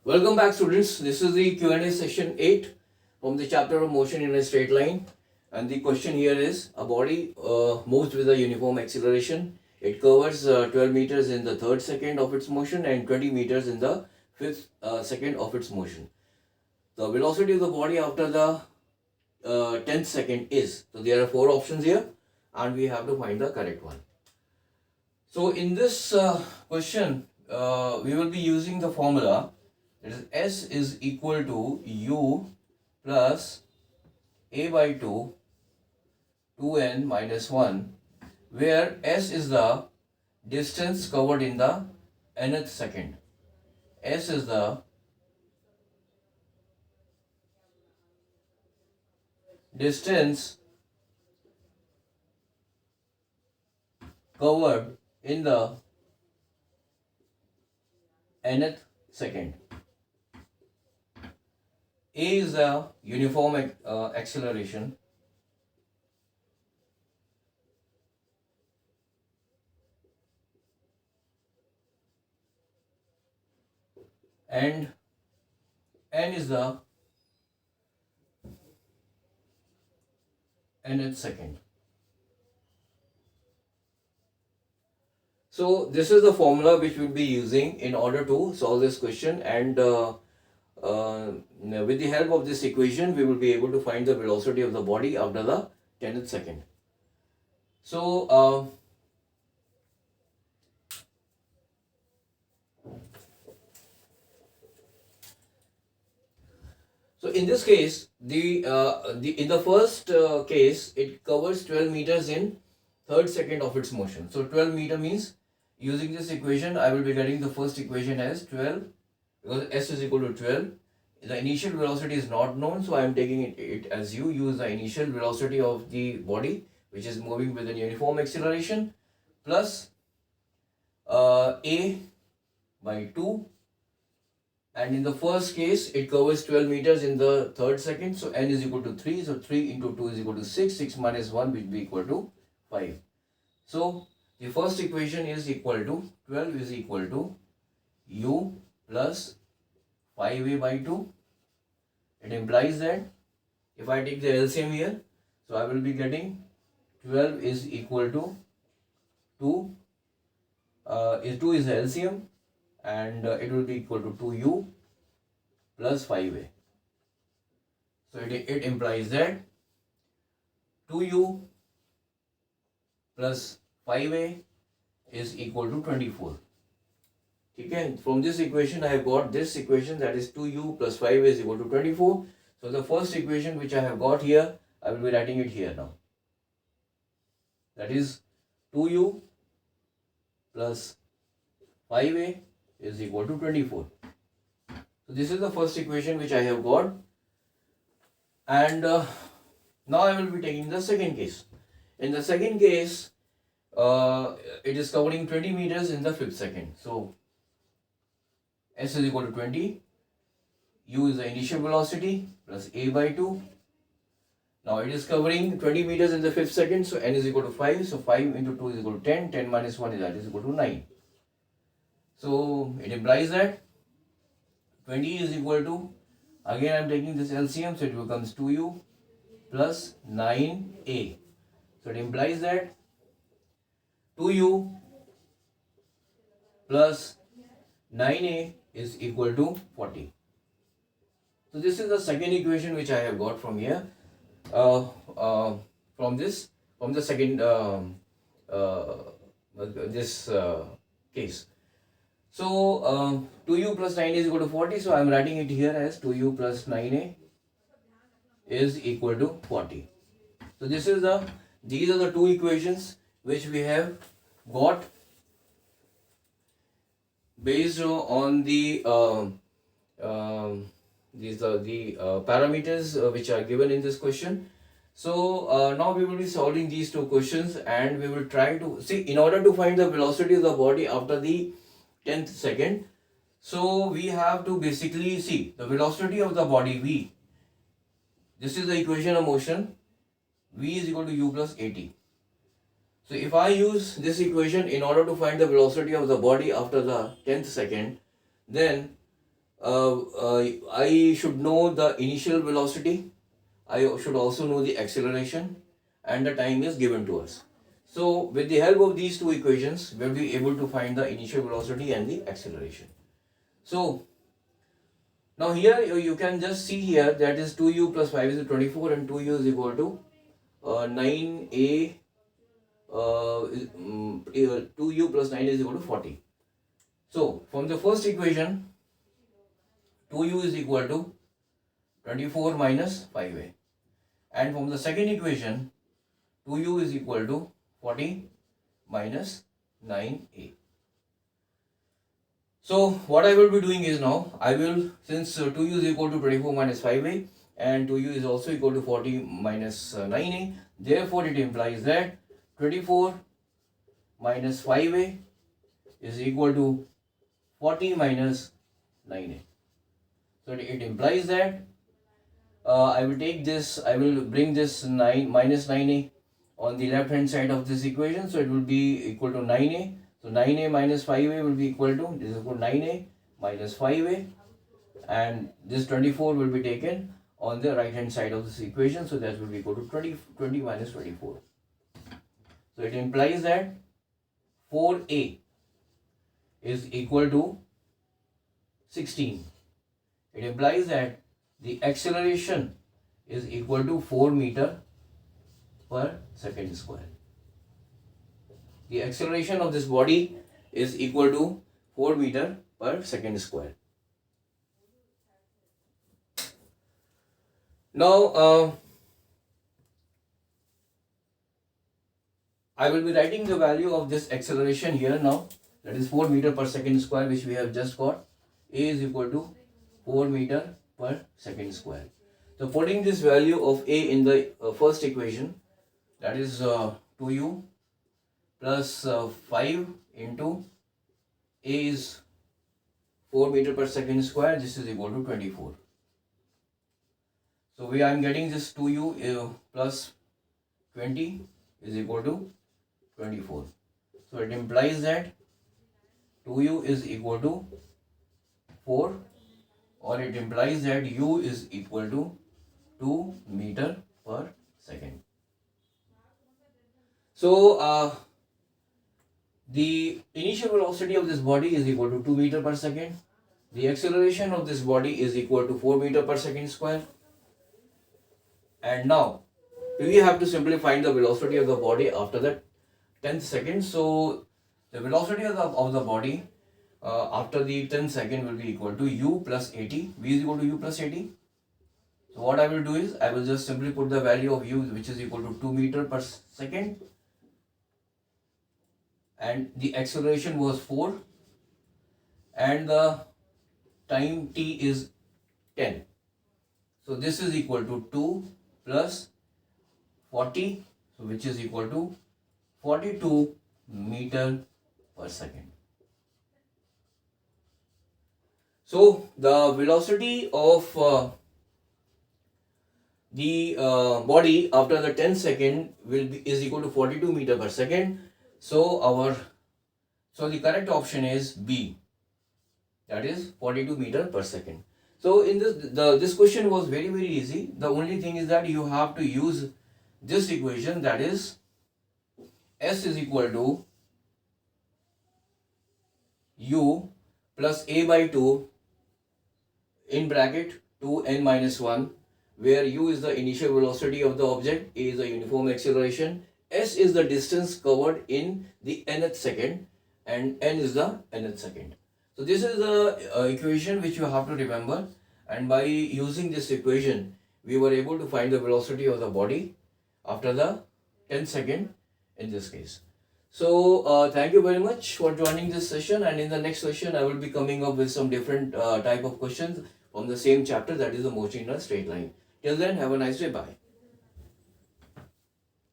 Welcome back, students. This is the Q&A session 8 from the chapter of motion in a straight line. And the question here is, a body moves with a uniform acceleration. It covers 12 meters in the third second of its motion and 20 meters in the fifth second of its motion. The velocity of the body after the 10th second is. So there are 4 options here and we have to find the correct one. So in this question, we will be using the formula. That is, S is equal to U plus A by 2, 2n minus 1, where S is the distance covered in the nth second. S is the distance covered in the nth second. A is the uniform acceleration. And n is the nth second. So this is the formula which we'll be using in order to solve this question, and with the help of this equation we will be able to find the velocity of the body after the 10th second. So in this case, in the first case, it covers 12 meters in third second of its motion. So 12 meter means, using this equation, I will be getting the first equation as 12, because S is equal to 12. The initial velocity is not known, so I am taking it as U. Use the initial velocity of the body, which is moving with a uniform acceleration, plus A by 2. And in the first case, it covers 12 meters in the third second. So n is equal to 3. So 3 into 2 is equal to 6. 6 minus 1 will be equal to 5. So the first equation is equal to 12 is equal to U plus 5A by 2. It implies that if I take the LCM here, so I will be getting 12 is equal to 2. 2 is the LCM, and it will be equal to 2U plus 5A. So it implies that 2U plus 5A is equal to 24. Okay, from this equation I have got this equation, that is 2U plus 5A is equal to 24. So the first equation which I have got here, I will be writing it here now. That is 2U plus 5A is equal to 24. So this is the first equation which I have got. And now I will be taking the second case. In the second case, it is covering 20 meters in the fifth second. So S is equal to 20. U is the initial velocity plus A by 2. Now it is covering 20 meters in the fifth second. So n is equal to 5. So 5 into 2 is equal to 10. 10 minus 1 is equal to 9. So it implies that 20 is equal to, again I am taking this LCM, so it becomes 2U plus 9A. So it implies that 2U plus 9A is equal to 40. So this is the second equation which I have got from here, from the second this case. So 2U plus 9 is equal to 40. So I am writing it here as 2U plus 9A is equal to 40. So these are the two equations which we have got based on the these are the parameters which are given in this question. So now we will be solving these two questions, and we will try to see, in order to find the velocity of the body after the 10th second. So we have to basically see the velocity of the body V. This is the equation of motion. V is equal to U plus AT. So if I use this equation in order to find the velocity of the body after the 10th second, then I should know the initial velocity, I should also know the acceleration, and the time is given to us. So with the help of these two equations, we'll be able to find the initial velocity and the acceleration. So now here you can just see here that is 2u plus 5 is 24 and 2u is equal to 9a, 2u plus 9 is equal to 40. So from the first equation, 2u is equal to 24 minus 5a, and from the second equation 2u is equal to 40 minus 9a. So what I will be doing is, now I will, since 2u is equal to 24 minus 5a and 2u is also equal to 40 minus 9a, therefore it implies that 24 minus 5a is equal to 40 minus 9a. So it implies that I will take this, I will bring this 9 minus 9a on the left hand side of this equation, so it will be equal to 9a. So 9a minus 5a will be equal to, this is equal to 9a minus 5a, and this 24 will be taken on the right hand side of this equation, so that will be equal to 20 minus 24. So it implies that 4a is equal to 16. It implies that the acceleration is equal to 4 meter per second square. The acceleration of this body is equal to 4 meter per second square. Now I will be writing the value of this acceleration here now, that is 4 meter per second square, which we have just got. A is equal to 4 meter per second square. So putting this value of A in the first equation, that is 2u plus 5 into A is 4 meter per second square, this is equal to 24. So I am getting this 2u plus 20 is equal to 24. So it implies that 2u is equal to 4, or it implies that u is equal to 2 meter per second. So the initial velocity of this body is equal to 2 meter per second. The acceleration of this body is equal to 4 meter per second square. And now we have to simply find the velocity of the body after the 10th second. So the velocity of the body after the 10th second will be equal to u plus 80. V is equal to u plus 80. So what I will do is, I will just simply put the value of u, which is equal to 2 meter per second, and the acceleration was 4, and the time t is 10. So this is equal to 2 plus 40, so which is equal to 42 meter per second. So the velocity of the body after the 10th second is equal to 42 meter per second. So the correct option is B, that is 42 meter per second. So in this question was very easy. The only thing is that you have to use this equation, that is S is equal to u plus a by 2 in bracket 2n minus 1, where u is the initial velocity of the object, a is the uniform acceleration, s is the distance covered in the nth second, and n is the nth second. So this is the equation which you have to remember, and by using this equation we were able to find the velocity of the body after the 10th second in this case. So thank you very much for joining this session, and in the next session I will be coming up with some different type of questions from the same chapter, that is the motion in a straight line. Till then, have a nice day. Bye.